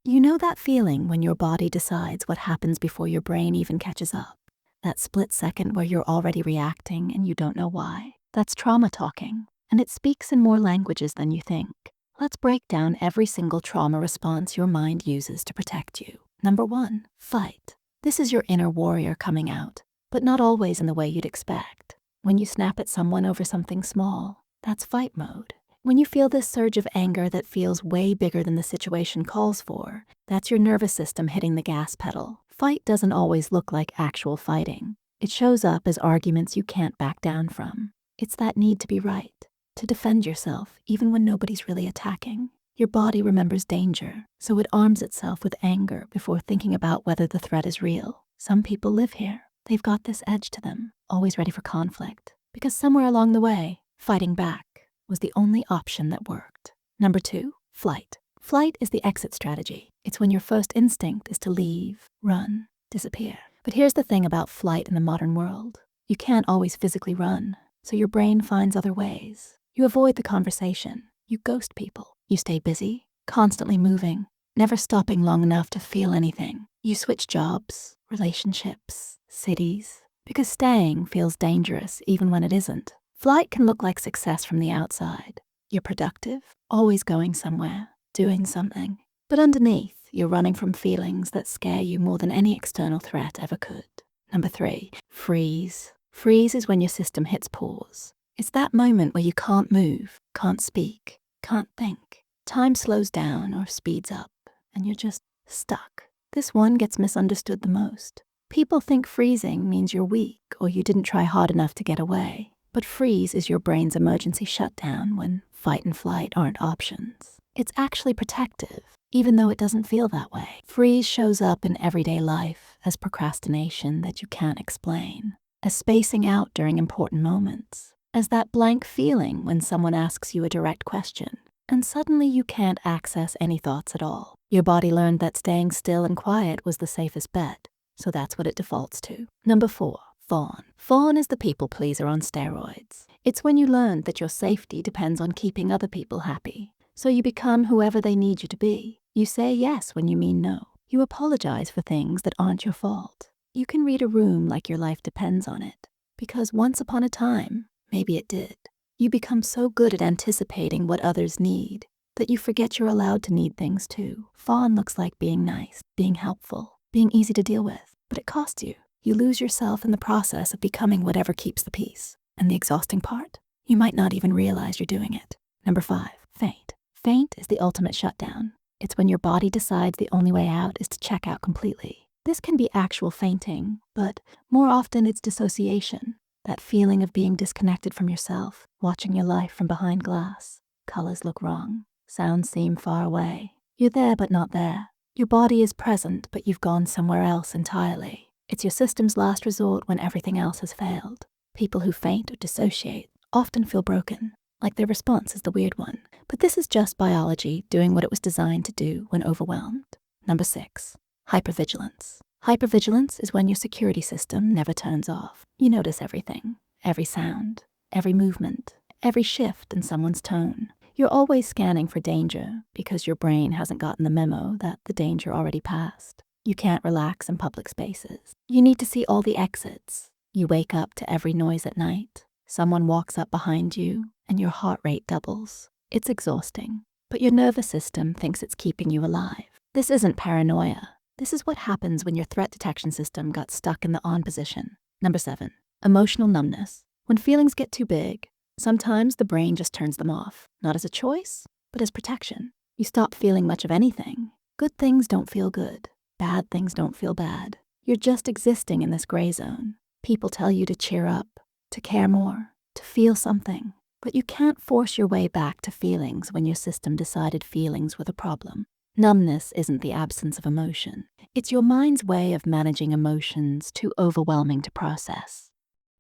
You know that feeling when your body decides what happens before your brain even catches up? That split second where you're already reacting and you don't know why? That's trauma talking, and it speaks in more languages than you think. Let's break down every single trauma response your mind uses to protect you. Number 1, fight. This is your inner warrior coming out, but not always in the way you'd expect. When you snap at someone over something small, that's fight mode. When you feel this surge of anger that feels way bigger than the situation calls for, that's your nervous system hitting the gas pedal. Fight doesn't always look like actual fighting. It shows up as arguments you can't back down from. It's that need to be right, to defend yourself even when nobody's really attacking. Your body remembers danger, so it arms itself with anger before thinking about whether the threat is real. Some people live here. They've got this edge to them, always ready for conflict, because somewhere along the way, fighting back was the only option that worked. Number 2, flight. Flight is the exit strategy. It's when your first instinct is to leave, run, disappear. But here's the thing about flight in the modern world. You can't always physically run, so your brain finds other ways. You avoid the conversation. You ghost people. You stay busy, constantly moving, never stopping long enough to feel anything. You switch jobs, relationships, cities, because staying feels dangerous even when it isn't. Flight can look like success from the outside. You're productive, always going somewhere, doing something. But underneath, you're running from feelings that scare you more than any external threat ever could. Number 3, freeze. Freeze is when your system hits pause. It's that moment where you can't move, can't speak, can't think. Time slows down or speeds up, and you're just stuck. This one gets misunderstood the most. People think freezing means you're weak or you didn't try hard enough to get away. But freeze is your brain's emergency shutdown when fight and flight aren't options. It's actually protective, even though it doesn't feel that way. Freeze shows up in everyday life as procrastination that you can't explain, as spacing out during important moments, as that blank feeling when someone asks you a direct question, and suddenly you can't access any thoughts at all. Your body learned that staying still and quiet was the safest bet, so that's what it defaults to. Number 4, Fawn. Fawn is the people pleaser on steroids. It's when you learn that your safety depends on keeping other people happy. So you become whoever they need you to be. You say yes when you mean no. You apologize for things that aren't your fault. You can read a room like your life depends on it, because once upon a time, maybe it did. You become so good at anticipating what others need that you forget you're allowed to need things too. Fawn looks like being nice, being helpful, being easy to deal with, but it costs you. You lose yourself in the process of becoming whatever keeps the peace. And the exhausting part? You might not even realize you're doing it. Number 5, faint. Faint is the ultimate shutdown. It's when your body decides the only way out is to check out completely. This can be actual fainting, but more often it's dissociation. That feeling of being disconnected from yourself, watching your life from behind glass. Colors look wrong. Sounds seem far away. You're there but not there. Your body is present, but you've gone somewhere else entirely. It's your system's last resort when everything else has failed. People who faint or dissociate often feel broken, like their response is the weird one. But this is just biology doing what it was designed to do when overwhelmed. Number 6, hypervigilance. Hypervigilance is when your security system never turns off. You notice everything, every sound, every movement, every shift in someone's tone. You're always scanning for danger because your brain hasn't gotten the memo that the danger already passed. You can't relax in public spaces. You need to see all the exits. You wake up to every noise at night. Someone walks up behind you and your heart rate doubles. It's exhausting, but your nervous system thinks it's keeping you alive. This isn't paranoia. This is what happens when your threat detection system got stuck in the on position. Number 7, emotional numbness. When feelings get too big, sometimes the brain just turns them off, not as a choice, but as protection. You stop feeling much of anything. Good things don't feel good. Bad things don't feel bad. You're just existing in this gray zone. People tell you to cheer up, to care more, to feel something. But you can't force your way back to feelings when your system decided feelings were the problem. Numbness isn't the absence of emotion. It's your mind's way of managing emotions too overwhelming to process.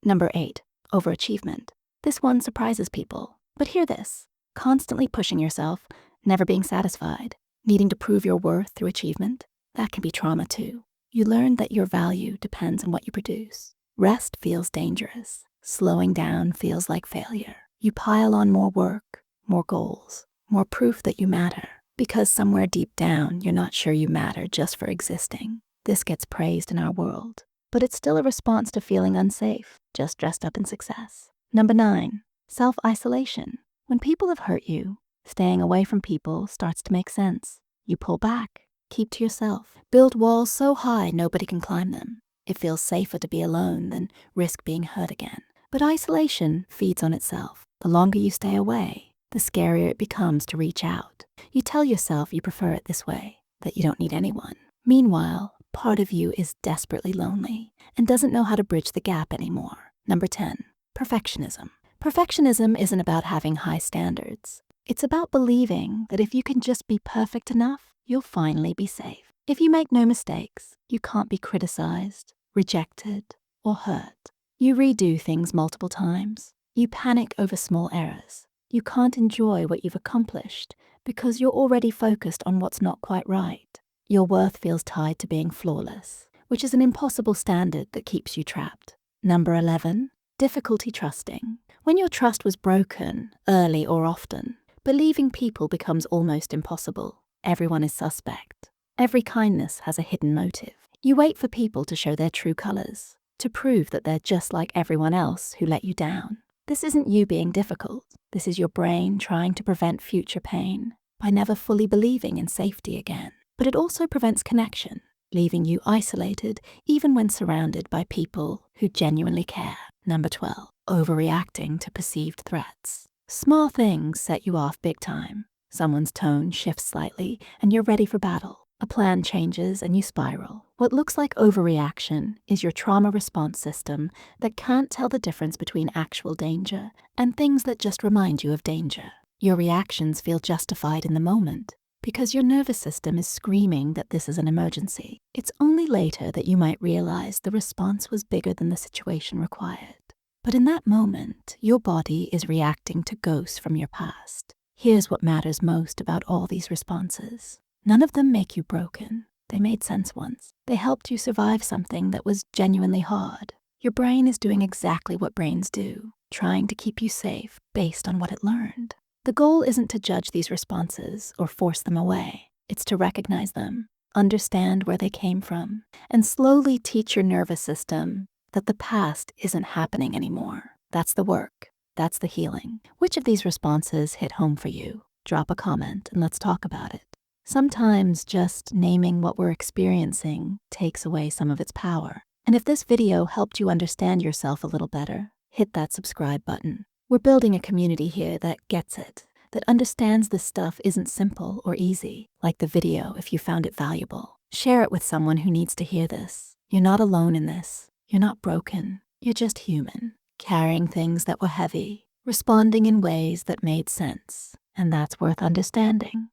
Number 8, overachievement. This one surprises people. But hear this. Constantly pushing yourself, never being satisfied, needing to prove your worth through achievement. That can be trauma too. You learn that your value depends on what you produce. Rest feels dangerous. Slowing down feels like failure. You pile on more work, more goals, more proof that you matter. because somewhere deep down, you're not sure you matter just for existing. This gets praised in our world, but it's still a response to feeling unsafe, just dressed up in success. Number 9, self-isolation. When people have hurt you, staying away from people starts to make sense. You pull back, keep to yourself, build walls so high nobody can climb them. It feels safer to be alone than risk being hurt again. But isolation feeds on itself. The longer you stay away, the scarier it becomes to reach out. You tell yourself you prefer it this way, that you don't need anyone. Meanwhile, part of you is desperately lonely and doesn't know how to bridge the gap anymore. Number 10, perfectionism. Perfectionism isn't about having high standards. It's about believing that if you can just be perfect enough, you'll finally be safe. If you make no mistakes, you can't be criticized, rejected, or hurt. You redo things multiple times. You panic over small errors. You can't enjoy what you've accomplished because you're already focused on what's not quite right. Your worth feels tied to being flawless, which is an impossible standard that keeps you trapped. Number 11, difficulty trusting. When your trust was broken, early or often, believing people becomes almost impossible. Everyone is suspect. Every kindness has a hidden motive. You wait for people to show their true colors, to prove that they're just like everyone else who let you down. This isn't you being difficult. This is your brain trying to prevent future pain by never fully believing in safety again. But it also prevents connection, leaving you isolated even when surrounded by people who genuinely care. Number 12, overreacting to perceived threats. Small things set you off big time. Someone's tone shifts slightly and you're ready for battle. A plan changes and you spiral. What looks like overreaction is your trauma response system that can't tell the difference between actual danger and things that just remind you of danger. Your reactions feel justified in the moment because your nervous system is screaming that this is an emergency. It's only later that you might realize the response was bigger than the situation required. But in that moment, your body is reacting to ghosts from your past. Here's what matters most about all these responses. None of them make you broken. They made sense once. They helped you survive something that was genuinely hard. Your brain is doing exactly what brains do, trying to keep you safe based on what it learned. The goal isn't to judge these responses or force them away. It's to recognize them, understand where they came from, and slowly teach your nervous system that the past isn't happening anymore. That's the work. That's the healing. Which of these responses hit home for you? Drop a comment and let's talk about it. Sometimes just naming what we're experiencing takes away some of its power. And if this video helped you understand yourself a little better, hit that subscribe button. We're building a community here that gets it, that understands this stuff isn't simple or easy. Like the video if you found it valuable. Share it with someone who needs to hear this. You're not alone in this. You're not broken. You're just human, carrying things that were heavy, responding in ways that made sense. And that's worth understanding.